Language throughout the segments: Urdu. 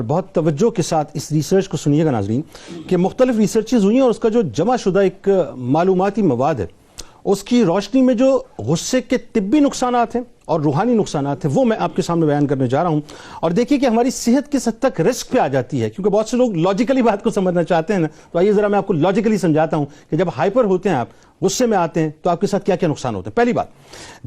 بہت توجہ کے ساتھ اس ریسرچ کو سنیے گا ناظرین کہ مختلف ریسرچز ہوئی ہیں اور اس کا جو جمع شدہ ایک معلوماتی مواد ہے اس کی روشنی میں جو غصے کے طبی نقصانات ہیں اور روحانی نقصانات ہیں وہ میں آپ کے سامنے بیان کرنے جا رہا ہوں. اور دیکھیے کہ ہماری صحت کس حد تک رسک پہ آ جاتی ہے، کیونکہ بہت سے لوگ لاجیکلی بات کو سمجھنا چاہتے ہیں نا. تو آئیے ذرا میں آپ کو لاجیکلی سمجھاتا ہوں کہ جب ہائپر ہوتے ہیں آپ، غصے میں آتے ہیں، تو آپ کے ساتھ کیا کیا نقصان ہوتے ہیں. پہلی بات،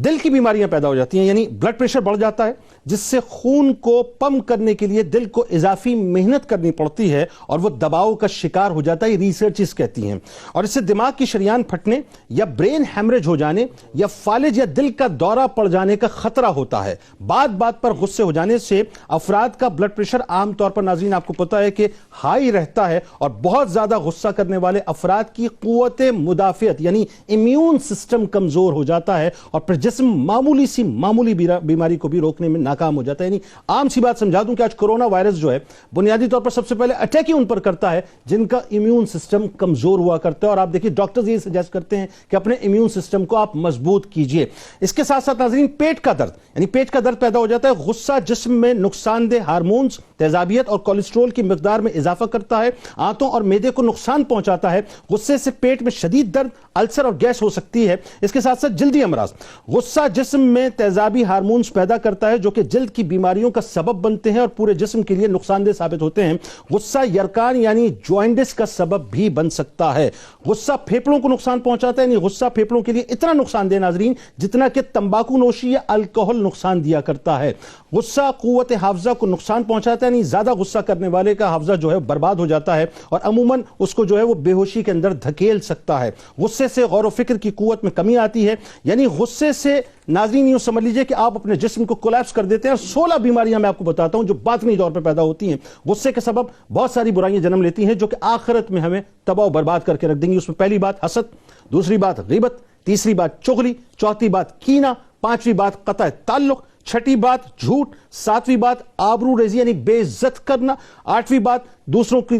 دل کی بیماریاں پیدا ہو جاتی ہیں، یعنی بلڈ پریشر بڑھ جاتا ہے جس سے خون کو پمپ کرنے کے لیے دل کو اضافی محنت کرنی پڑتی ہے اور وہ دباؤ کا شکار ہو جاتا ہے. یہ ریسرچز کہتی ہیں. اور اس سے دماغ کی شریان پھٹنے یا برین ہیمریج ہو جانے یا فالج یا دل کا دورہ پڑ جانے کا خطرہ ہوتا ہے. بات بات پر غصے ہو جانے سے افراد کا بلڈ پریشر عام طور پر ناظرین آپ کو پتا ہے کہ ہائی رہتا ہے، اور بہت زیادہ غصہ کرنے والے افراد کی قوت مدافعت یعنی امیون سسٹم کمزور ہو جاتا ہے اور پھر جسم معمولی بیماری کو بھی روکنے میں ناکام ہو جاتا ہے. یعنی عام سی بات سمجھا دوں کہ آج کورونا وائرس جو ہے بنیادی طور پر سب سے پہلے اٹیک ہی ان پر کرتا ہے جن کا امیون سسٹم کمزور ہوا کرتا ہے. اور آپ دیکھیے ڈاکٹرز یہ سجیسٹ کرتے ہیں کہ اپنے امیون سسٹم کو آپ مضبوط کیجئے. اس کے ساتھ ساتھ ناظرین پیٹ کا درد، یعنی پیٹ کا درد پیدا ہو جاتا ہے. غصہ جسم میں نقصان دہ ہارمونز، تیزابیت اور کولیسٹرول کی مقدار میں اضافہ کرتا ہے، آنتوں اور معدے کو نقصان پہنچاتا ہے. غصے سے پیٹ میں شدید درد، السر اور گیس ہو سکتی ہے. اس کے ساتھ ساتھ جلدی امراض. غصہ جسم میں تیزابی ہارمونز پیدا کرتا ہے جو کہ جلد کی بیماریوں کا سبب بنتے ہیں اور پورے جسم کے لیے نقصان دہ ثابت ہوتے ہیں. غصہ یرقان یعنی جوائنٹس کا سبب بھی بن سکتا ہے. غصہ پھیپڑوں کو نقصان پہنچاتا ہے، یعنی غصہ پھیپڑوں کے لیے اتنا نقصان دہ ناظرین جتنا کہ تمباکو نوشی یا الکوہل نقصان دیا کرتا ہے. غصہ قوت حافظہ کو نقصان پہنچاتا ہے، یعنی زیادہ غصہ کرنے والے کا حافظہ جو ہے برباد ہو جاتا ہے اور عموماً اس کو جو ہے وہ بے ہوشی کے اندر دھکیل سکتا ہے. غصے سے غور و فکر کی قوت میں کمی آتی ہے، یعنی غصے سے ناظرین یوں سمجھ لیجئے کہ آپ اپنے جسم کو کولیپس کر دیتے ہیں. اور 16 بیماریاں میں آپ کو بتاتا ہوں جو باطنی طور پر پیدا ہوتی ہیں. غصے کے سبب بہت ساری برائیاں جنم لیتی ہیں جو کہ آخرت میں ہمیں تباہ و برباد کر کے رکھ دیں گی. اس میں پہلی بات حسد، دوسری بات غیبت، تیسری بات چغلی، چوتھی بات کینہ، پانچویں بات قطع تعلق، چھٹی بات جھوٹ، ساتویں بات آبرو ریزی یعنی بے عزت کرنا، آٹھویں بات دوسروں کی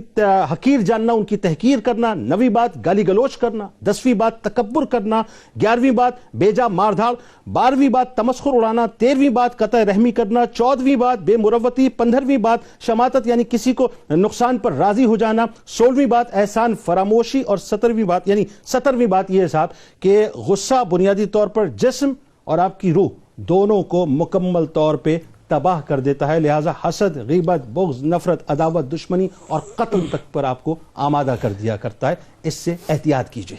حقیر جاننا، ان کی تحقیر کرنا، نویں بات گالی گلوچ کرنا، 10ویں بات تکبر کرنا، 11ویں بات بیجا مار دھاڑ، 12ویں بات تمسخر اڑانا، 13ویں بات قطع رحمی کرنا، 14ویں بات بے مروتی، 15ویں بات شماتت یعنی کسی کو نقصان پر راضی ہو جانا، 16ویں بات احسان فراموشی، اور 17ویں بات یعنی 17ویں بات یہ ہے صاحب کہ غصہ بنیادی طور پر جسم اور آپ کی روح دونوں کو مکمل طور پہ تباہ کر دیتا ہے. لہٰذا حسد، غیبت، بغض، نفرت، عداوت، دشمنی اور قتل تک پر آپ کو آمادہ کر دیا کرتا ہے. اس سے احتیاط کیجئے.